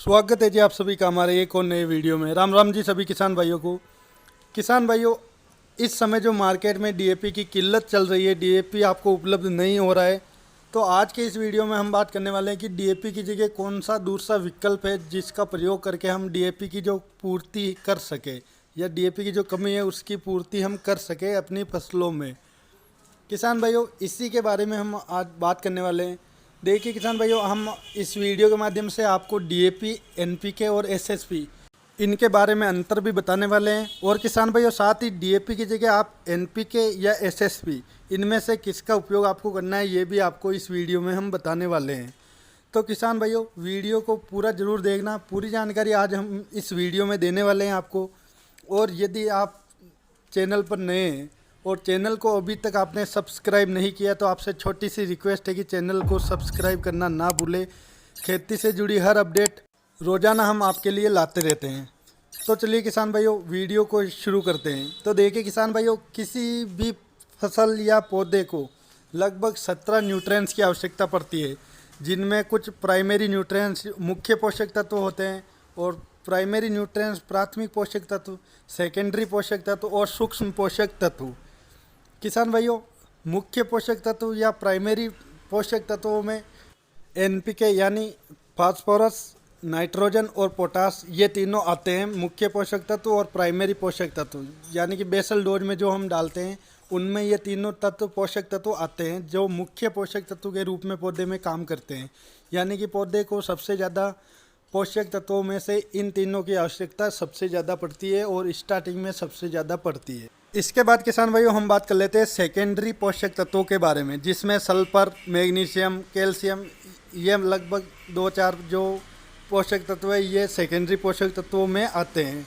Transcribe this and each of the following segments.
स्वागत है जी आप सभी का हमारे एक और नए वीडियो में। राम राम जी सभी किसान भाइयों को। किसान भाइयों, इस समय जो मार्केट में डीएपी की किल्लत चल रही है, डीएपी आपको उपलब्ध नहीं हो रहा है, तो आज के इस वीडियो में हम बात करने वाले हैं कि डीएपी की जगह कौन सा दूसरा विकल्प है जिसका प्रयोग करके हम डीएपी की जो पूर्ति कर सके या डीएपी की जो कमी है उसकी पूर्ति हम कर सके अपनी फसलों में। किसान भाइयों, इसी के बारे में हम आज बात करने वाले हैं। देखिए किसान भाइयों, हम इस वीडियो के माध्यम से आपको डीएपी, एनपीके और एसएसपी इनके बारे में अंतर भी बताने वाले हैं। और किसान भाइयों, साथ ही डीएपी की जगह आप एनपीके या एसएसपी इनमें से किसका उपयोग आपको करना है ये भी आपको इस वीडियो में हम बताने वाले हैं। तो किसान भाइयों, वीडियो को पूरा ज़रूर देखना, पूरी जानकारी आज हम इस वीडियो में देने वाले हैं आपको। और यदि आप चैनल पर नए हैं और चैनल को अभी तक आपने सब्सक्राइब नहीं किया तो आपसे छोटी सी रिक्वेस्ट है कि चैनल को सब्सक्राइब करना ना भूलें। खेती से जुड़ी हर अपडेट रोज़ाना हम आपके लिए लाते रहते हैं। तो चलिए किसान भाइयों, वीडियो को शुरू करते हैं। तो देखिए किसान भाइयों, किसी भी फसल या पौधे को लगभग 17 न्यूट्रिएंट्स की आवश्यकता पड़ती है, जिनमें कुछ प्राइमरी न्यूट्रिएंट्स मुख्य पोषक तत्व होते हैं और प्राइमरी न्यूट्रिएंट्स प्राथमिक पोषक तत्व, सेकेंडरी पोषक तत्व और सूक्ष्म पोषक तत्व। किसान भाइयों, मुख्य पोषक तत्व या प्राइमरी पोषक तत्वों में एनपीके यानी फास्फोरस, नाइट्रोजन और पोटास, ये तीनों आते हैं मुख्य पोषक तत्व। और प्राइमरी पोषक तत्व यानी कि बेसल डोज में जो हम डालते हैं उनमें ये तीनों तत्व पोषक तत्व आते हैं जो मुख्य पोषक तत्व के रूप में पौधे में काम करते हैं। यानी कि पौधे को सबसे ज़्यादा पोषक तत्वों में से इन तीनों की आवश्यकता सबसे ज़्यादा पड़ती है और स्टार्टिंग में सबसे ज़्यादा पड़ती है। इसके बाद किसान भाइयों, हम बात कर लेते हैं सेकेंडरी पोषक तत्वों के बारे में, जिसमें सल्फर, मैग्नीशियम, कैल्शियम, ये लगभग 2-4 जो पोषक तत्व है ये सेकेंडरी पोषक तत्वों में आते हैं।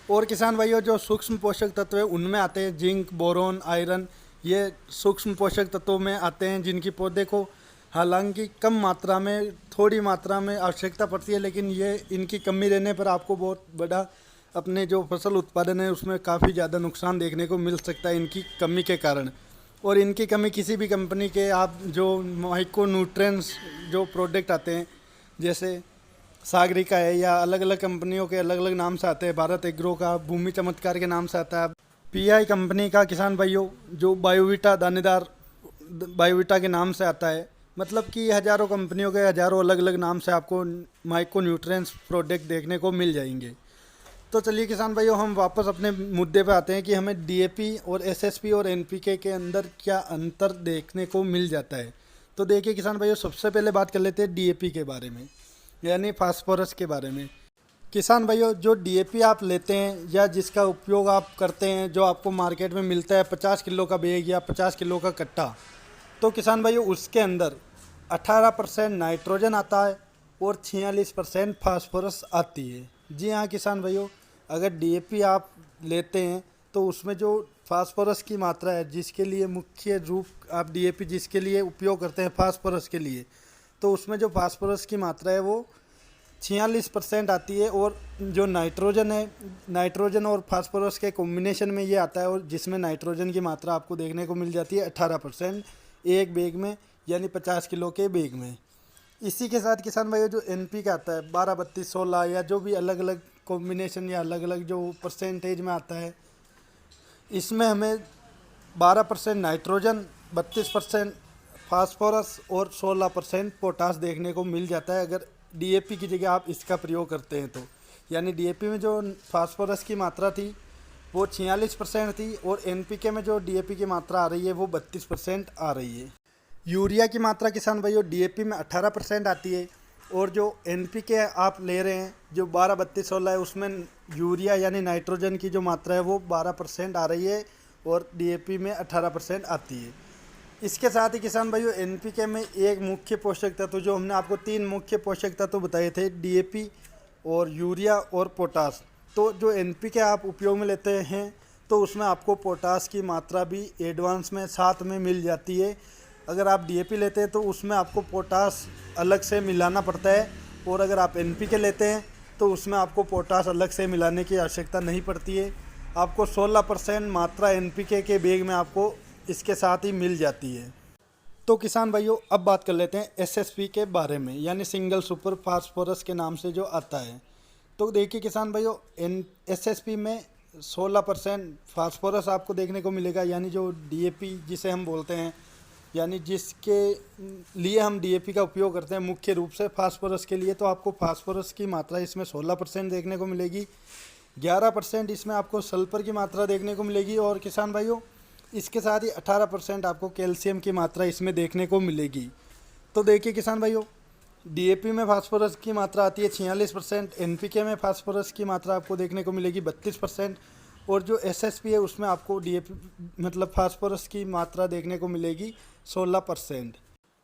और किसान भाइयों, जो सूक्ष्म पोषक तत्व है उनमें आते हैं जिंक, बोरोन, आयरन, ये सूक्ष्म पोषक तत्वों में आते हैं जिनकी पौधे को हालांकि कम मात्रा में, थोड़ी मात्रा में आवश्यकता पड़ती है, लेकिन ये इनकी कमी रहने पर आपको बहुत बड़ा अपने जो फसल उत्पादन है उसमें काफ़ी ज़्यादा नुकसान देखने को मिल सकता है इनकी कमी के कारण। और इनकी कमी किसी भी कंपनी के आप जो माइक्रो न्यूट्रिएंट्स जो प्रोडक्ट आते हैं जैसे सागरिका है या अलग अलग कंपनियों के अलग अलग नाम से आते हैं, भारत एग्रो का, भूमि चमत्कार के नाम से आता है, पीआई कंपनी का किसान भाइयों जो बायोविटा दानेदार बायोविटा के नाम से आता है। मतलब कि हज़ारों कंपनियों के हज़ारों अलग अलग नाम से आपको माइक्रो न्यूट्रिएंट्स प्रोडक्ट देखने को मिल जाएंगे। तो चलिए किसान भाइयों, हम वापस अपने मुद्दे पे आते हैं कि हमें डीएपी और एसएसपी और एनपीके के अंदर क्या अंतर देखने को मिल जाता है। तो देखिए किसान भाइयों, सबसे पहले बात कर लेते हैं डीएपी के बारे में यानी फास्फोरस के बारे में। किसान भाइयों, जो डीएपी आप लेते हैं या जिसका उपयोग आप करते हैं, जो आपको मार्केट में मिलता है 50 किलो का बैग या 50 किलो का कट्टा, तो किसान भाइयों उसके अंदर 18% नाइट्रोजन आता है और 46% फास्फोरस आती है। जी हाँ किसान भाइयों, अगर डीएपी आप लेते हैं तो उसमें जो फास्फोरस की मात्रा है, जिसके लिए मुख्य रूप आप डीएपी जिसके लिए उपयोग करते हैं फास्फोरस के लिए, तो उसमें जो फास्फोरस की मात्रा है वो 46% आती है। और जो नाइट्रोजन है, नाइट्रोजन और फास्फोरस के कॉम्बिनेशन में ये आता है और जिसमें नाइट्रोजन की मात्रा आपको देखने को मिल जाती है 18% एक बैग में यानी 50 किलो के बैग में। इसी के साथ किसान भाइयों, जो एनपीके आता है 12, 32, 16 या जो भी अलग अलग कॉम्बिनेशन या अलग अलग जो परसेंटेज में आता है, इसमें हमें 12% नाइट्रोजन, 32% फास्फोरस और 16% पोटास देखने को मिल जाता है अगर डीएपी की जगह आप इसका प्रयोग करते हैं तो। यानी डीएपी में जो फास्फोरस की मात्रा थी वो 46% थी और एनपीके में जो डीएपी की मात्रा आ रही है वो 32% आ रही है। यूरिया की मात्रा किसान भाइयों डीएपी में 18% आती है और जो एनपीके आप ले रहे हैं जो 12, 32, 16 है उसमें यूरिया यानी नाइट्रोजन की जो मात्रा है वो 12% आ रही है और डीएपी में 18% आती है। इसके साथ ही किसान भाइयों, एनपीके में एक मुख्य पोषक तत्व जो हमने आपको 3 मुख्य पोषक तत्व बताए थे, डीएपी और यूरिया और पोटास, तो जो एनपीके आप उपयोग में लेते हैं तो उसमें आपको पोटास की मात्रा भी एडवांस में साथ में मिल जाती है। अगर आप डीएपी लेते हैं तो उसमें आपको पोटास अलग से मिलाना पड़ता है और अगर आप एनपीके लेते हैं तो उसमें आपको पोटास अलग से मिलाने की आवश्यकता नहीं पड़ती है। आपको 16% मात्रा एनपीके के बैग में आपको इसके साथ ही मिल जाती है। तो किसान भाइयों अब बात कर लेते हैं एसएसपी के बारे में, यानी सिंगल सुपर फास्फोरस के नाम से जो आता है। तो देखिए किसान भाइयों, एसएसपी में 16% फास्फोरस आपको देखने को मिलेगा, यानी जो डीएपी जिसे हम बोलते हैं, यानी जिसके लिए हम डीएपी का उपयोग करते हैं मुख्य रूप से फास्फोरस के लिए। तो आपको फास्फोरस की मात्रा इसमें 16% देखने को मिलेगी। 11% इसमें आपको सल्फर की मात्रा देखने को मिलेगी, और किसान भाइयों इसके साथ ही 18% आपको कैल्शियम की मात्रा इसमें देखने को मिलेगी। तो देखिए किसान भाइयों, डीएपी में फास्फोरस की मात्रा आती है 46%, एनपीके में फास्फोरस की मात्रा आपको देखने को मिलेगी 32%, और जो एसएसपी है उसमें आपको डीएपी मतलब फास्फोरस की मात्रा देखने को मिलेगी 16%।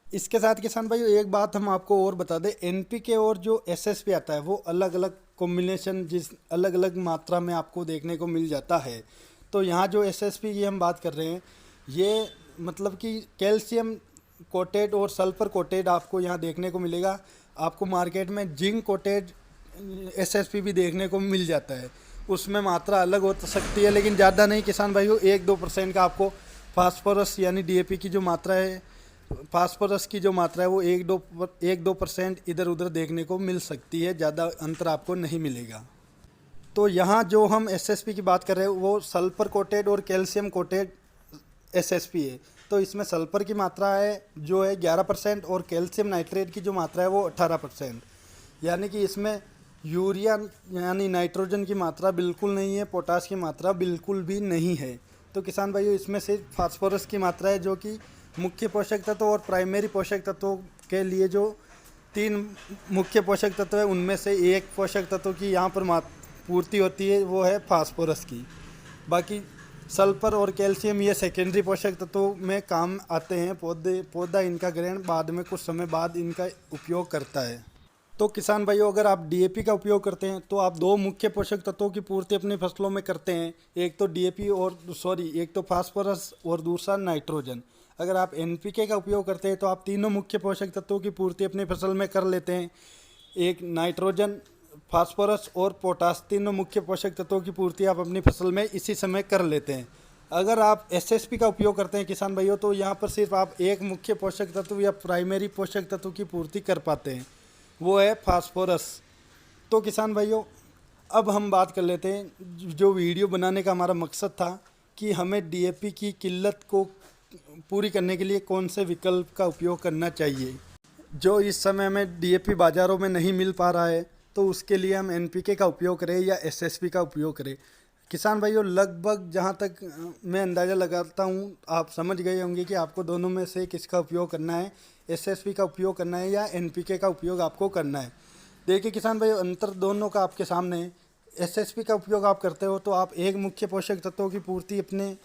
इसके साथ किसान भाइयों एक बात हम आपको और बता दें, एनपीके और जो एसएसपी आता है वो अलग अलग कॉम्बिनेशन जिस अलग अलग मात्रा में आपको देखने को मिल जाता है। तो यहाँ जो एसएसपी की हम बात कर रहे हैं, ये मतलब कि कैल्शियम कोटेड और सल्फर कोटेड आपको यहाँ देखने को मिलेगा। आपको मार्केट में जिंक कोटेड एसएसपी भी देखने को मिल जाता है, उसमें मात्रा अलग हो सकती है लेकिन ज़्यादा नहीं किसान भाइयों। 1-2% का आपको फास्फोरस यानी डीएपी की जो मात्रा है, फास्फोरस की जो मात्रा है वो 1-2% इधर उधर देखने को मिल सकती है, ज़्यादा अंतर आपको नहीं मिलेगा। तो यहाँ जो हम एसएसपी की बात कर रहे हैं वो सल्फर कोटेड और कैल्शियम कोटेड एसएसपी है। तो इसमें सल्फर की मात्रा है जो है 11% और कैल्शियम नाइट्रेट की जो मात्रा है वो 18%, यानी कि इसमें यूरिया यानी नाइट्रोजन की मात्रा बिल्कुल नहीं है, पोटाश की मात्रा बिल्कुल भी नहीं है। तो किसान भाइयों इसमें सिर्फ फास्फोरस की मात्रा है, जो कि मुख्य पोषक तत्व और प्राइमरी पोषक तत्वों के लिए जो 3 मुख्य पोषक तत्व है उनमें से एक पोषक तत्व की यहाँ पर पूर्ति होती है, वो है फास्फोरस की। बाकी सल्फर और कैल्शियम ये सेकेंडरी पोषक तत्वों में काम आते हैं। पौधा इनका ग्रहण बाद में कुछ समय बाद इनका उपयोग करता है। तो किसान भाइयों अगर आप डीएपी का उपयोग करते हैं तो आप 2 मुख्य पोषक तत्वों की पूर्ति अपनी फसलों में करते हैं, एक तो फास्फोरस और दूसरा नाइट्रोजन। अगर आप एनपीके का उपयोग करते हैं तो आप तीनों मुख्य पोषक तत्वों की पूर्ति अपनी फसल में कर लेते हैं, एक नाइट्रोजन, फास्फोरस और पोटाश, तीनों मुख्य पोषक तत्वों की पूर्ति आप अपनी फसल में इसी समय कर लेते हैं। अगर आप एसएसपी का उपयोग करते हैं किसान भाइयों तो यहाँ पर सिर्फ आप एक मुख्य पोषक तत्व या प्राइमरी पोषक तत्व की पूर्ति कर पाते हैं, वो है फास्फोरस। तो किसान भाइयों अब हम बात कर लेते हैं, जो वीडियो बनाने का हमारा मकसद था कि हमें डीएपी की किल्लत को पूरी करने के लिए कौन से विकल्प का उपयोग करना चाहिए। जो इस समय हमें डीएपी बाज़ारों में नहीं मिल पा रहा है तो उसके लिए हम एनपीके का उपयोग करें या एसएसपी का उपयोग करें। किसान भाइयों लगभग जहाँ तक मैं अंदाज़ा लगाता हूँ आप समझ गए होंगे कि आपको दोनों में से किसका उपयोग करना है, एसएसपी का उपयोग करना है या एनपीके का उपयोग आपको करना है। देखिए किसान भाइयों अंतर दोनों का आपके सामने है। एसएसपी का उपयोग आप करते हो तो आप एक मुख्य पोषक तत्वों की पूर्ति अपने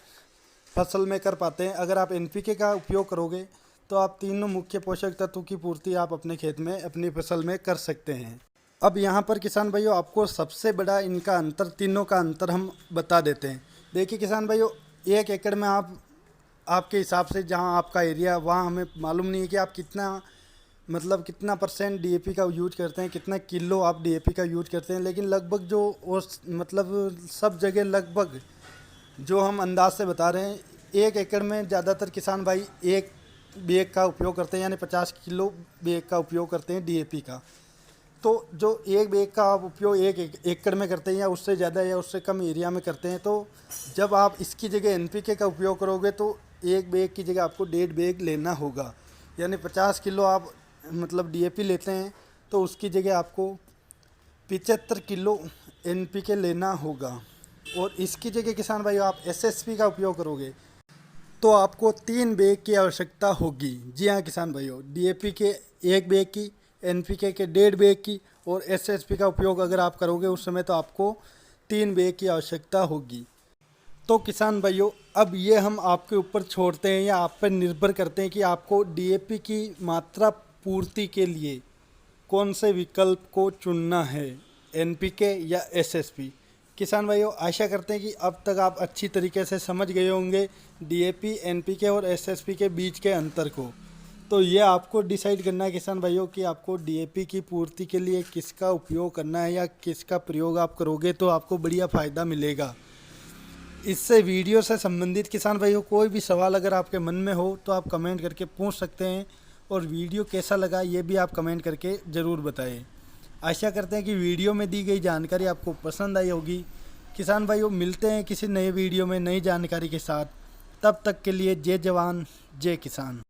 फसल में कर पाते हैं। अगर आप एनपीके का उपयोग करोगे तो आप तीनों मुख्य पोषक तत्वों की पूर्ति आप अपने खेत में अपनी फसल में कर सकते हैं। अब यहाँ पर किसान भाइयों आपको सबसे बड़ा इनका अंतर, तीनों का अंतर हम बता देते हैं। देखिए किसान भाइयों 1 एकड़ में आपके हिसाब से जहाँ आपका एरिया वहाँ हमें मालूम नहीं है कि आप कितना परसेंट डीएपी का यूज करते हैं, कितना किलो आप डीएपी का यूज करते हैं, लेकिन लगभग जो सब जगह लगभग जो हम अंदाज से बता रहे हैं 1 एकड़ में ज़्यादातर किसान भाई 1 बैग का उपयोग करते हैं, यानी 50 किलो बैग का उपयोग करते हैं डीएपी का। तो जो 1 बैग का आप उपयोग 1 एकड़ में करते हैं या उससे ज़्यादा या उससे कम एरिया में करते हैं, तो जब आप इसकी जगह एनपीके का उपयोग करोगे तो 1 बैग की जगह आपको 1.5 बैग लेना होगा, यानी 50 किलो आप डीएपी लेते हैं तो उसकी जगह आपको 75 किलो एनपीके लेना होगा। और इसकी जगह किसान भाई आप एसएसपी का उपयोग करोगे तो आपको 3 बैग की आवश्यकता होगी। जी हाँ किसान भाइयों, डीएपी के 1 बैग की, एनपीके के 1.5 बैग की और एसएसपी का उपयोग अगर आप करोगे उस समय तो आपको 3 बैग की आवश्यकता होगी। तो किसान भाइयों अब ये हम आपके ऊपर छोड़ते हैं या आप पर निर्भर करते हैं कि आपको डीएपी की मात्रा पूर्ति के लिए कौन से विकल्प को चुनना है, एनपीके या एसएसपी। किसान भाइयों आशा करते हैं कि अब तक आप अच्छी तरीके से समझ गए होंगे डीएपी, एनपीके और एसएसपी के बीच के अंतर को। तो ये आपको डिसाइड करना है किसान भाइयों कि आपको डीएपी की पूर्ति के लिए किसका उपयोग करना है या किसका प्रयोग आप करोगे तो आपको बढ़िया फ़ायदा मिलेगा। इससे वीडियो से संबंधित किसान भाइयों कोई भी सवाल अगर आपके मन में हो तो आप कमेंट करके पूछ सकते हैं, और वीडियो कैसा लगा ये भी आप कमेंट करके ज़रूर बताएं। आशा करते हैं कि वीडियो में दी गई जानकारी आपको पसंद आई होगी। किसान भाइयों मिलते हैं किसी नए वीडियो में नई जानकारी के साथ, तब तक के लिए जय जवान जय किसान।